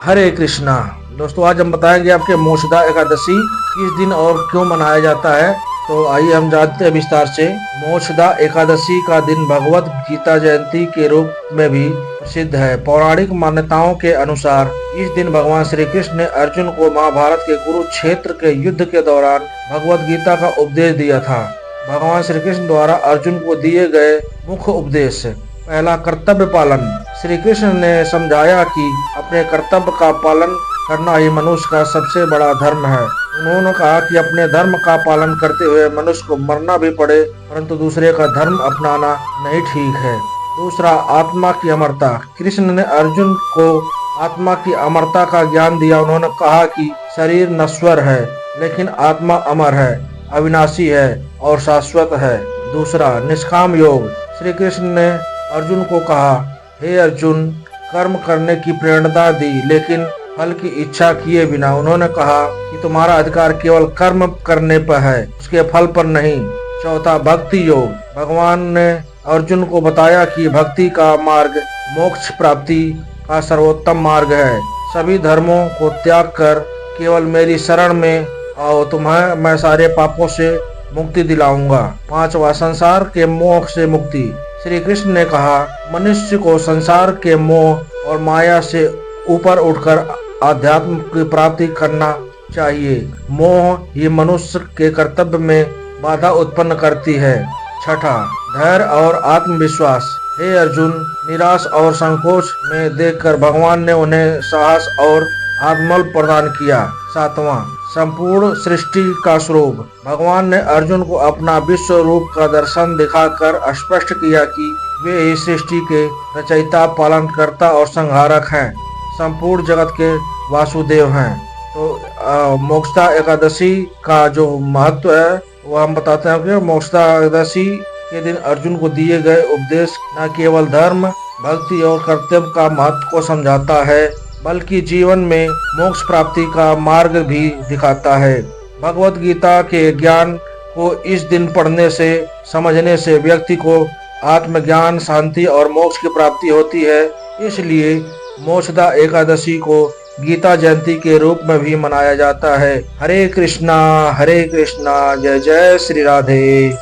हरे कृष्णा। दोस्तों, आज हम बताएंगे आपके मोक्षदा एकादशी किस दिन और क्यों मनाया जाता है। तो आइए हम जानते हैं विस्तार से। मोक्षदा एकादशी का दिन भगवत गीता जयंती के रूप में भी प्रसिद्ध है। पौराणिक मान्यताओं के अनुसार इस दिन भगवान श्री कृष्ण ने अर्जुन को महाभारत के कुरुक्षेत्र के युद्ध के दौरान भगवत गीता का उपदेश दिया था। भगवान श्री कृष्ण द्वारा अर्जुन को दिए गए मुख्य उपदेश: पहला, कर्तव्य पालन। श्री कृष्ण ने समझाया कि अपने कर्तव्य का पालन करना ही मनुष्य का सबसे बड़ा धर्म है। उन्होंने कहा कि अपने धर्म का पालन करते हुए मनुष्य को मरना भी पड़े, परंतु दूसरे का धर्म अपनाना नहीं ठीक है। दूसरा, आत्मा की अमरता। कृष्ण ने अर्जुन को आत्मा की अमरता का ज्ञान दिया। उन्होंने कहा कि शरीर नश्वर है, लेकिन आत्मा अमर है, अविनाशी है और शाश्वत है। दूसरा, निष्काम योग। श्री कृष्ण ने अर्जुन को कहा, हे अर्जुन, कर्म करने की प्रेरणा दी, लेकिन फल की इच्छा किए बिना। उन्होंने कहा कि तुम्हारा अधिकार केवल कर्म करने पर है, उसके फल पर नहीं। चौथा, भक्ति योग। भगवान ने अर्जुन को बताया कि भक्ति का मार्ग मोक्ष प्राप्ति का सर्वोत्तम मार्ग है। सभी धर्मों को त्याग कर केवल मेरी शरण में आओ, तुम्हें मैं सारे पापों से मुक्ति दिलाऊंगा। पांचवा, संसार के मोह से मुक्ति। श्री कृष्ण ने कहा, मनुष्य को संसार के मोह और माया से ऊपर उठकर आध्यात्म की प्राप्ति करना चाहिए। मोह ही मनुष्य के कर्तव्य में बाधा उत्पन्न करती है। छठा, धैर्य और आत्मविश्वास। हे अर्जुन, निराश और संकोच में देखकर भगवान ने उन्हें साहस और आत्मबल प्रदान किया। सातवां, संपूर्ण सृष्टि का स्वरूप। भगवान ने अर्जुन को अपना विश्व रूप का दर्शन दिखाकर स्पष्ट किया कि वे ही सृष्टि के रचयिता, पालनकर्ता और संहारक हैं, संपूर्ण जगत के वासुदेव हैं। तो मोक्षदा एकादशी का जो महत्व है वो हम बताते हैं कि मोक्षदा एकादशी के दिन अर्जुन को दिए गए उपदेश न केवल धर्म, भक्ति और कर्तव्य का महत्व को समझाता है, बल्कि जीवन में मोक्ष प्राप्ति का मार्ग भी दिखाता है। भगवत गीता के ज्ञान को इस दिन पढ़ने से, समझने से व्यक्ति को आत्मज्ञान, शांति और मोक्ष की प्राप्ति होती है। इसलिए मोक्षदा एकादशी को गीता जयंती के रूप में भी मनाया जाता है। हरे कृष्णा जय जय श्री राधे।